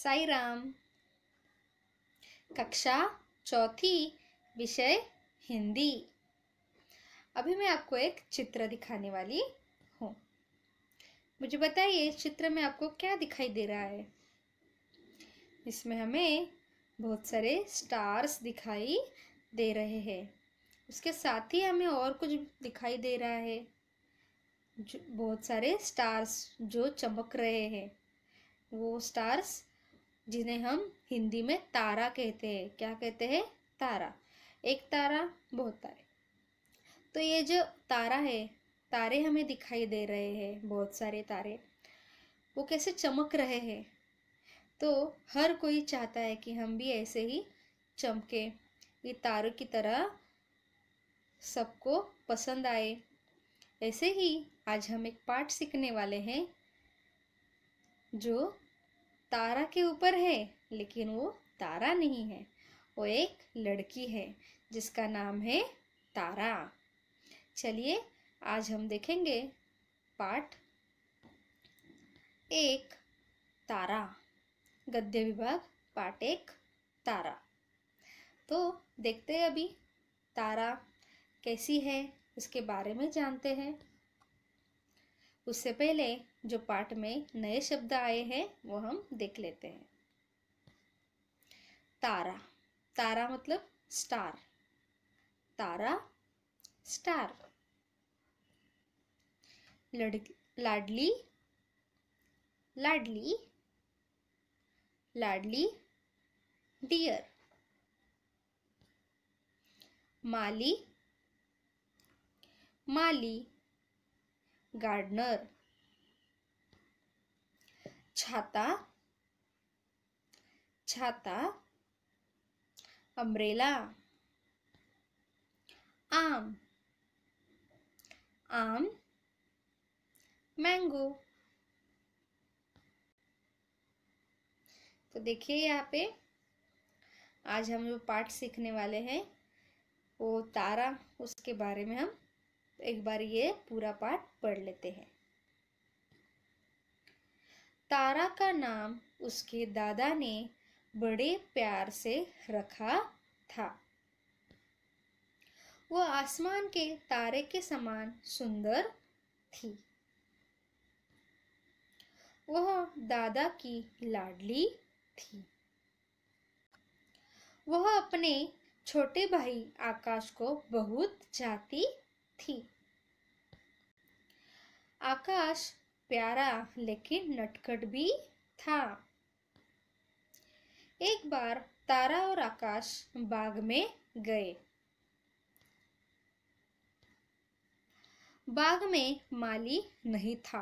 साई राम। कक्षा चौथी, विषय हिंदी। अभी मैं आपको एक चित्र दिखाने वाली हूँ। मुझे बताइए इस चित्र में आपको क्या दिखाई दे रहा है। इसमें हमें बहुत सारे स्टार्स दिखाई दे रहे हैं। उसके साथ ही हमें और कुछ दिखाई दे रहा है। बहुत सारे स्टार्स जो चमक रहे हैं, वो स्टार्स जिन्हें हम हिंदी में तारा कहते हैं। क्या कहते हैं? तारा। एक तारा, बहुत तारे। तो ये जो तारा है, तारे हमें दिखाई दे रहे हैं, बहुत सारे तारे। वो कैसे चमक रहे हैं। तो हर कोई चाहता है कि हम भी ऐसे ही चमके, ये तारों की तरह सबको पसंद आए। ऐसे ही आज हम एक पाठ सीखने वाले हैं जो तारा के ऊपर है, लेकिन वो तारा नहीं है। वो एक लड़की है जिसका नाम है तारा। चलिए आज हम देखेंगे पाठ एक, तारा। गद्य विभाग, पाठ एक, तारा। तो देखते हैं अभी तारा कैसी है, उसके बारे में जानते हैं। उससे पहले जो पाठ में नए शब्द आए हैं वो हम देख लेते हैं। तारा, तारा मतलब स्टार। तारा, स्टार। लड़की, लाडली, लाडली, लाडली, डियर। माली, माली, गार्डनर। छाता, छाता, अम्ब्रेला। आम, आम, मैंगो। तो देखिए यहाँ पे आज हम जो पाठ सीखने वाले हैं वो तारा, उसके बारे में हम एक बार ये पूरा पाठ पढ़ लेते हैं। तारा का नाम उसके दादा ने बड़े प्यार से रखा था। वो आसमान के तारे के समान सुंदर थी। वह दादा की लाडली थी। वह अपने छोटे भाई आकाश को बहुत चाहती थी। आकाश प्यारा लेकिन नटखट भी था। एक बार तारा और आकाश बाग में गए। बाग में माली नहीं था।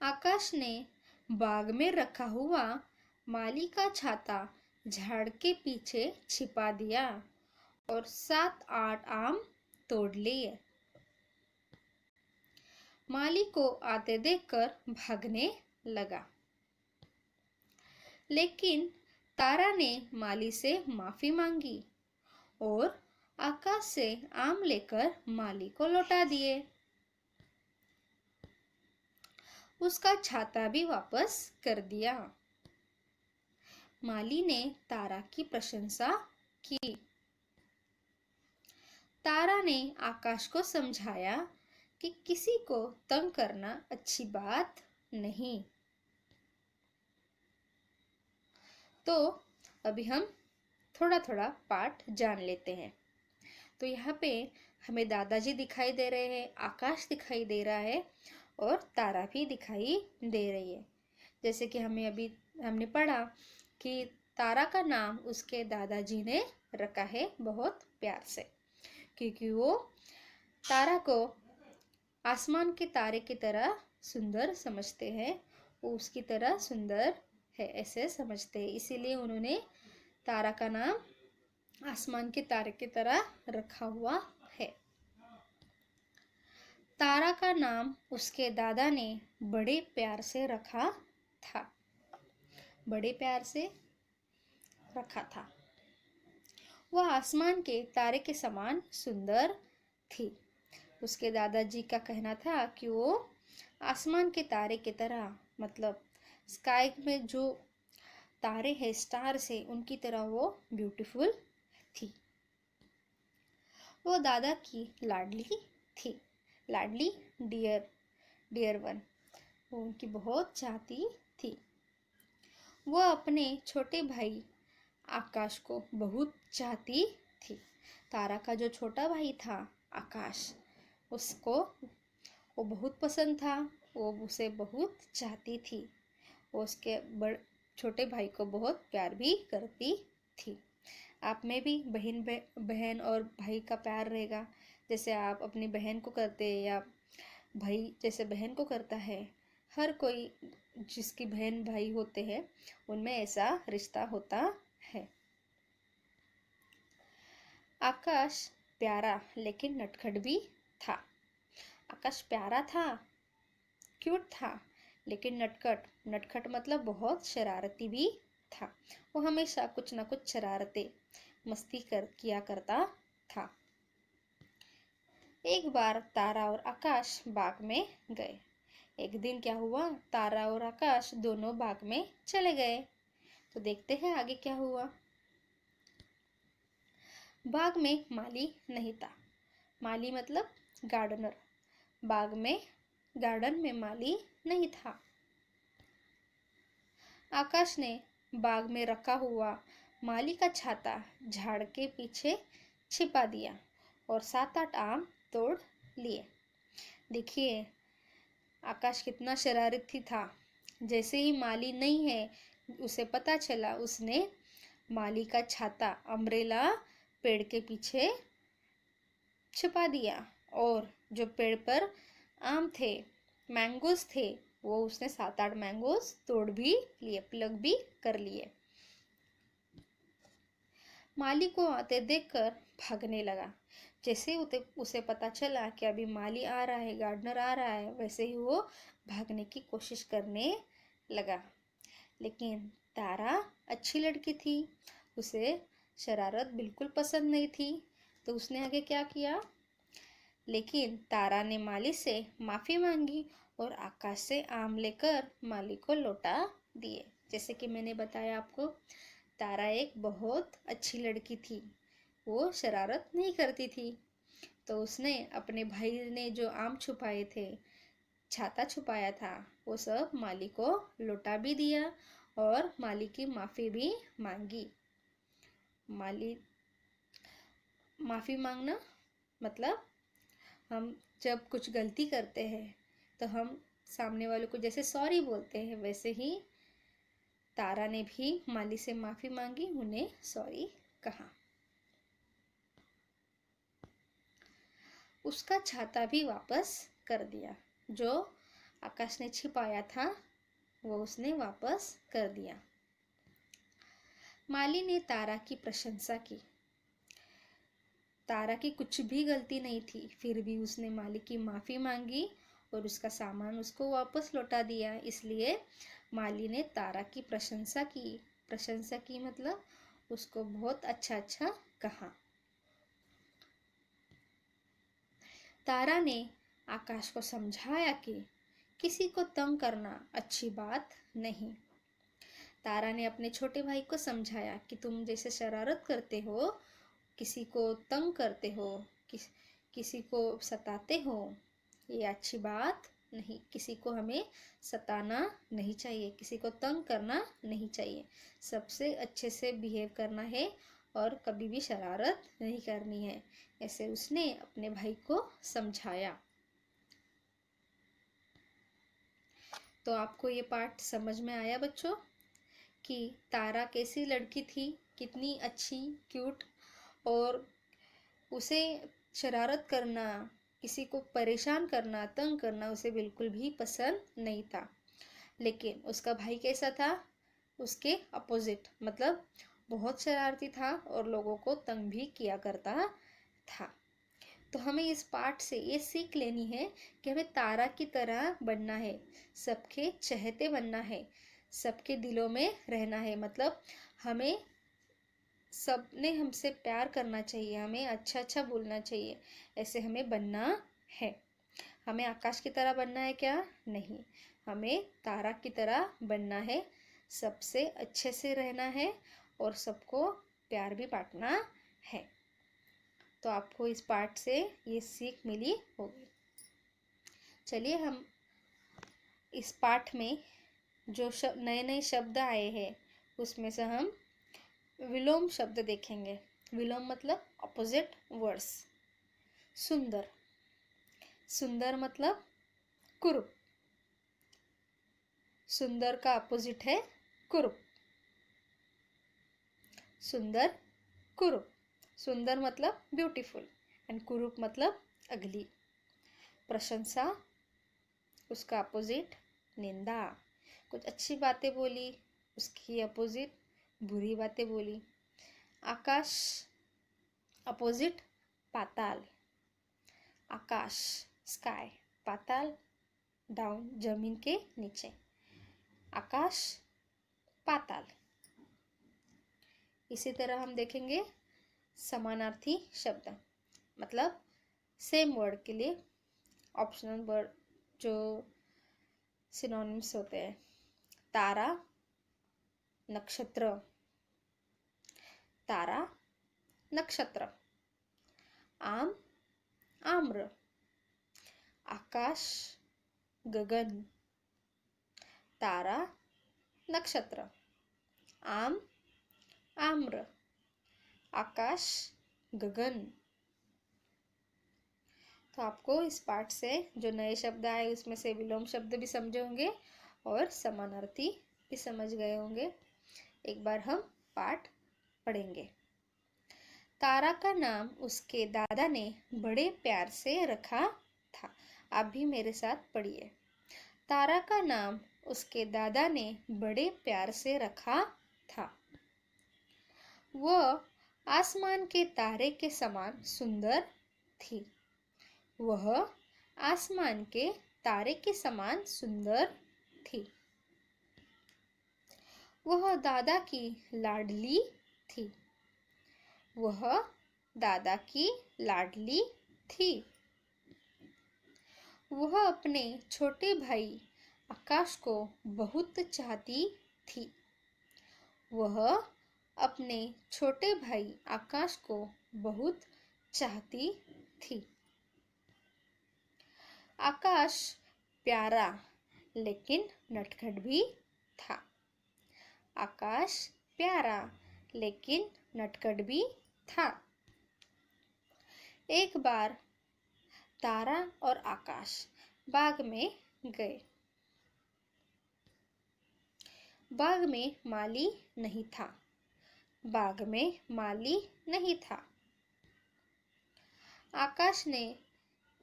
आकाश ने बाग में रखा हुआ माली का छाता झाड़ के पीछे छिपा दिया और 7-8 आम तोड़ लिए। माली को आते देखकर भागने लगा, लेकिन तारा ने माली से माफी मांगी और आकाश से आम लेकर माली को लौटा दिए। उसका छाता भी वापस कर दिया। माली ने तारा की प्रशंसा की। तारा ने आकाश को समझाया कि किसी को तंग करना अच्छी बात नहीं। तो अभी हम थोड़ा थोड़ा पाठ जान लेते हैं। तो यहाँ पे हमें दादाजी दिखाई दे रहे हैं, आकाश दिखाई दे रहा है और तारा भी दिखाई दे रही है। जैसे कि हमने पढ़ा कि तारा का नाम उसके दादाजी ने रखा है बहुत प्यार से, क्योंकि वो तारा को आसमान के तारे की तरह सुंदर समझते हैं। वो उसकी तरह सुंदर है ऐसे समझते हैं, इसीलिए उन्होंने तारा का नाम आसमान के तारे की तरह रखा हुआ है। तारा का नाम उसके दादा ने बड़े प्यार से रखा था। बड़े प्यार से रखा था। वह आसमान के तारे के समान सुंदर थी। उसके दादाजी का कहना था कि वो आसमान के तारे की तरह, मतलब स्काई में जो तारे हैं, स्टार्स है, उनकी तरह वो ब्यूटीफुल थी। वो दादा की लाडली थी, लाडली, डियर डियर वन। वो उनकी बहुत चाहती थी। वो अपने छोटे भाई आकाश को बहुत चाहती थी। तारा का जो छोटा भाई था आकाश, उसको वो बहुत पसंद था। वो उसे बहुत चाहती थी। वो उसके छोटे भाई को बहुत प्यार भी करती थी। आप में भी बहन और भाई का प्यार रहेगा, जैसे आप अपनी बहन को करते हैं या भाई जैसे बहन को करता है। हर कोई जिसकी बहन भाई होते हैं उनमें ऐसा रिश्ता होता है। आकाश प्यारा लेकिन नटखट भी था। आकाश प्यारा था, क्यूट था, लेकिन नटखट, नटखट मतलब बहुत शरारती भी था। वो हमेशा कुछ ना कुछ शरारतें मस्ती किया करता था। एक बार तारा और आकाश बाग में गए। एक दिन क्या हुआ, तारा और आकाश दोनों बाग में चले गए। तो देखते हैं आगे क्या हुआ। बाग में माली नहीं था। माली मतलब गार्डनर। बाग में, गार्डन में माली नहीं था। आकाश ने बाग में रखा हुआ माली का छाता झाड़ के पीछे छिपा दिया और 7-8 आम तोड़ लिए। देखिए आकाश कितना शरारती था। जैसे ही माली नहीं है उसे पता चला, उसने माली का छाता, अम्ब्रेला पेड़ के पीछे छिपा दिया और जो पेड़ पर आम थे, मैंगोज थे, वो उसने 7-8 मैंगोज तोड़ भी लिए, प्लग भी कर लिए। माली को आते देखकर भागने लगा। जैसे उसे पता चला कि अभी माली आ रहा है, गार्डनर आ रहा है, वैसे ही वो भागने की कोशिश करने लगा। लेकिन तारा अच्छी लड़की थी, उसे शरारत बिल्कुल पसंद नहीं थी। तो उसने आगे क्या किया, लेकिन तारा ने माली से माफ़ी मांगी और आकाश से आम लेकर माली को लौटा दिए। जैसे कि मैंने बताया आपको, तारा एक बहुत अच्छी लड़की थी, वो शरारत नहीं करती थी। तो उसने अपने भाई ने जो आम छुपाए थे, छाता छुपाया था, वो सब माली को लौटा भी दिया और माली की माफ़ी भी मांगी। माफ़ी मांगना मतलब हम जब कुछ गलती करते हैं तो हम सामने वालों को जैसे सॉरी बोलते हैं, वैसे ही तारा ने भी माली से माफ़ी मांगी, उन्हें सॉरी कहा। उसका छाता भी वापस कर दिया। जो आकाश ने छिपाया था वो उसने वापस कर दिया। माली ने तारा की प्रशंसा की। तारा की कुछ भी गलती नहीं थी, फिर भी उसने माली की माफ़ी मांगी और उसका सामान उसको वापस लौटा दिया। इसलिए माली ने तारा की प्रशंसा की। प्रशंसा की मतलब उसको बहुत अच्छा अच्छा कहा। तारा ने आकाश को समझाया कि किसी को तंग करना अच्छी बात नहीं। तारा ने अपने छोटे भाई को समझाया कि तुम जैसे शरारत करते हो, किसी को तंग करते हो, किसी को सताते हो, ये अच्छी बात नहीं। किसी को हमें सताना नहीं चाहिए, किसी को तंग करना नहीं चाहिए। सबसे अच्छे से बिहेव करना है और कभी भी शरारत नहीं करनी है। ऐसे उसने अपने भाई को समझाया। तो आपको ये पाठ समझ में आया बच्चों कि तारा कैसी लड़की थी, कितनी अच्छी, क्यूट, और उसे शरारत करना, किसी को परेशान करना, तंग करना उसे बिल्कुल भी पसंद नहीं था। लेकिन उसका भाई कैसा था, उसके अपोजिट, मतलब बहुत शरारती था और लोगों को तंग भी किया करता था। तो हमें इस पाठ से ये सीख लेनी है कि हमें तारा की तरह बनना है, सबके चहेते बनना है, सबके दिलों में रहना है। मतलब हमें सबने हमसे प्यार करना चाहिए, हमें अच्छा अच्छा बोलना चाहिए, ऐसे हमें बनना है। हमें आकाश की तरह बनना है क्या? नहीं, हमें तारा की तरह बनना है, सबसे अच्छे से रहना है और सबको प्यार भी बांटना है। तो आपको इस पाठ से ये सीख मिली होगी। चलिए हम इस पाठ में जो नए नए शब्द आए हैं उसमें से हम विलोम शब्द देखेंगे। विलोम मतलब ऑपोजिट वर्ड्स। सुंदर, सुंदर मतलब कुरूप। सुंदर का अपोजिट है कुरूप। सुंदर, कुरूप। सुंदर मतलब ब्यूटीफुल एंड कुरूप मतलब अगली। प्रशंसा, उसका अपोजिट निंदा। कुछ अच्छी बातें बोली, उसकी अपोजिट बुरी बातें बोली। आकाश, अपोजिट पाताल। आकाश स्काई, पाताल डाउन जमीन के नीचे। आकाश, पाताल। इसी तरह हम देखेंगे समानार्थी शब्द, मतलब सेम वर्ड के लिए ऑप्शनल वर्ड जो सिनोनिम्स होते हैं। तारा, नक्षत्र। तारा, नक्षत्र। आम, आम्र। आकाश, गगन। तारा, नक्षत्र। आम, आम्र। आकाश, गगन। तो आपको इस पाठ से जो नए शब्द आए उसमें से विलोम शब्द भी समझे होंगे और समानार्थी भी समझ गए होंगे। एक बार हम पाठ पढ़ेंगे। तारा का नाम उसके दादा ने बड़े प्यार से रखा था। आप भी मेरे साथ पढ़िए। तारा का नाम उसके दादा ने बड़े प्यार से रखा था। वह आसमान के तारे के समान सुंदर थी। वह आसमान के तारे के समान सुंदर थी। वह दादा की लाडली थी। वह दादा की लाडली थी। वह अपने छोटे भाई आकाश को बहुत चाहती थी। वह अपने छोटे भाई आकाश को बहुत चाहती थी। आकाश प्यारा लेकिन नटखट भी था। आकाश प्यारा लेकिन नटखट भी था। एक बार तारा और आकाश बाग में गए। बाग में माली नहीं था। बाग में माली नहीं था। आकाश ने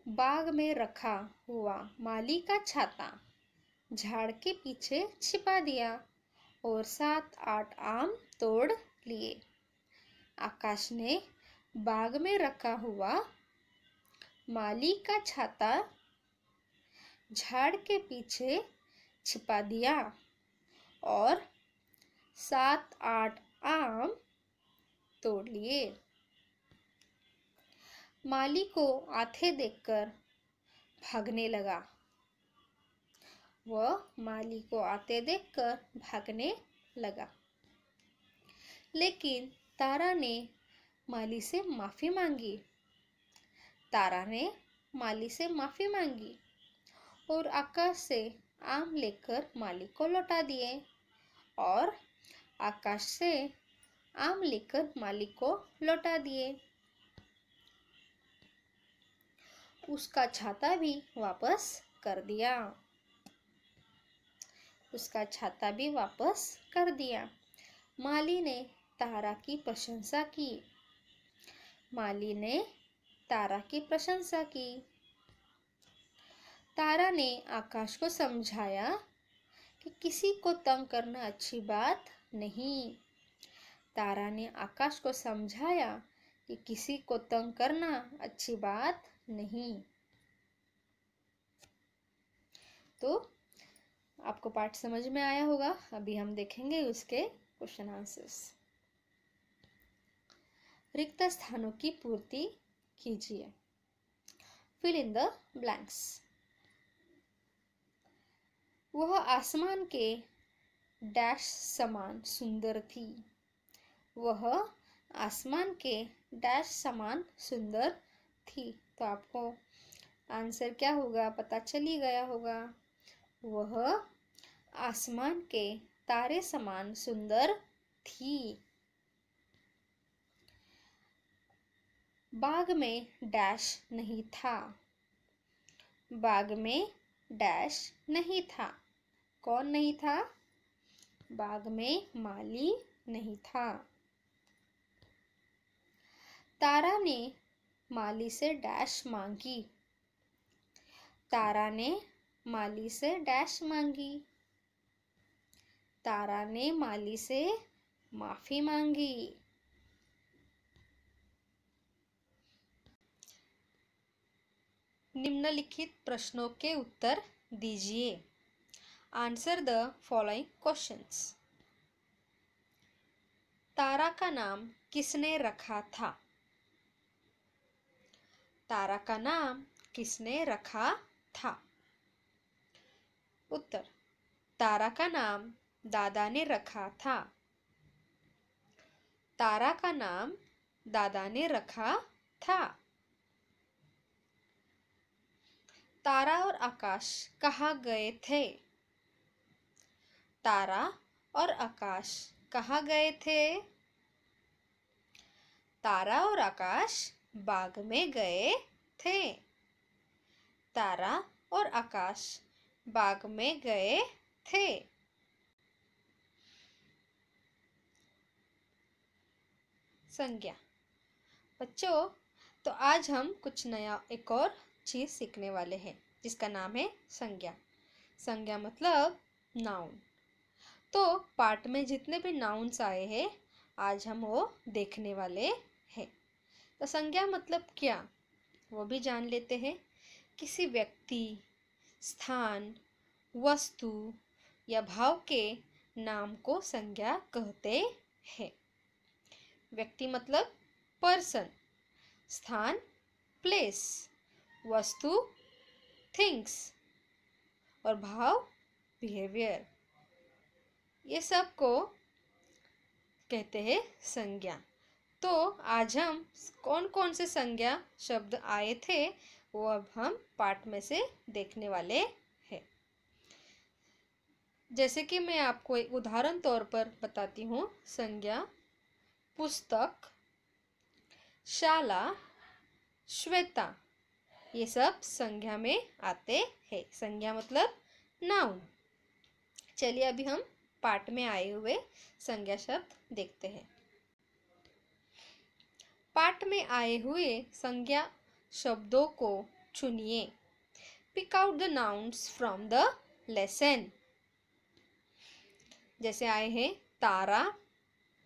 बाग में रखा हुआ माली का छाता झाड़ के पीछे छिपा दिया और 7-8 आम तोड़ लिए। आकाश ने बाग में रखा हुआ माली का छाता झाड़ के पीछे छिपा दिया और 7-8 आम तोड़ लिए। माली को आते देखकर भागने लगा। वह माली को आते देखकर भागने लगा। लेकिन तारा ने माली से माफी मांगी। तारा ने माली से माफी मांगी और आकाश से आम लेकर माली को लौटा दिए और आकाश से आम लेकर माली को लौटा दिए। उसका छाता भी वापस कर दिया। उसका छाता भी वापस कर दिया। माली ने तारा की प्रशंसा की। माली ने तारा की प्रशंसा की। तारा ने आकाश को समझाया कि किसी को तंग करना अच्छी बात नहीं। तारा ने आकाश को समझाया कि किसी को तंग करना अच्छी बात नहीं। तो आपको पाठ समझ में आया होगा। अभी हम देखेंगे उसके क्वेश्चन आंसर्स। रिक्त स्थानों की पूर्ति कीजिए। Fill in the blanks. वह आसमान के डैश समान सुंदर थी। वह आसमान के डैश समान सुंदर थी। तो आपको आंसर क्या होगा पता चल ही गया होगा। वह आसमान के तारे समान सुंदर थी। बाग में डैश नहीं था। बाग में डैश नहीं था। कौन नहीं था? बाग में माली नहीं था। तारा ने माली से डैश मांगी। तारा ने माली से डैश मांगी। तारा ने माली से माफी मांगी। निम्नलिखित प्रश्नों के उत्तर दीजिए। Answer the following questions. Tara का नाम किसने रखा था? तारा का नाम किसने रखा था? उत्तर, तारा का नाम दादा ने रखा था। तारा का नाम दादा ने रखा था। तारा और आकाश कहाँ गए थे? तारा और आकाश कहाँ गए थे? तारा और आकाश बाग में गए थे। तारा और आकाश बाग में गए थे। संज्ञा। बच्चों, तो आज हम कुछ नया एक और चीज सीखने वाले हैं जिसका नाम है संज्ञा। संज्ञा मतलब नाउन। तो पाठ में जितने भी नाउन्स आए हैं आज हम वो देखने वाले हैं। तो संज्ञा मतलब क्या वो भी जान लेते हैं। किसी व्यक्ति, स्थान, वस्तु या भाव के नाम को संज्ञा कहते हैं। व्यक्ति मतलब पर्सन, स्थान प्लेस, वस्तु थिंग्स और भाव बिहेवियर, ये सब को कहते हैं संज्ञा। तो आज हम कौन कौन से संज्ञा शब्द आए थे वो अब हम पाठ में से देखने वाले हैं। जैसे कि मैं आपको एक उदाहरण तौर पर बताती हूँ। संज्ञा पुस्तक, शाला, श्वेता, ये सब संज्ञा में आते हैं। संज्ञा मतलब नाउन। चलिए अभी हम पाठ में आए हुए संज्ञा शब्द देखते हैं। पाठ में आए हुए संज्ञा शब्दों को चुनिए। Pick out the nouns from the lesson. जैसे आए हैं तारा,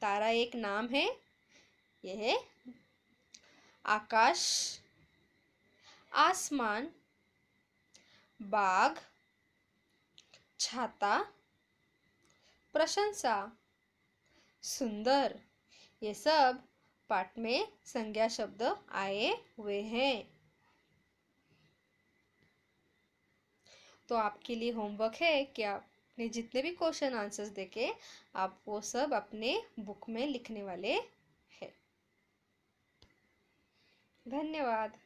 तारा एक नाम है, यह है आकाश, आसमान, बाग, छाता, प्रशंसा, सुंदर, ये सब पाठ में संज्ञा शब्द आए हुए हैं। तो आपके लिए होमवर्क है कि आपने जितने भी क्वेश्चन आंसर्स देखे आप वो सब अपने बुक में लिखने वाले हैं। धन्यवाद।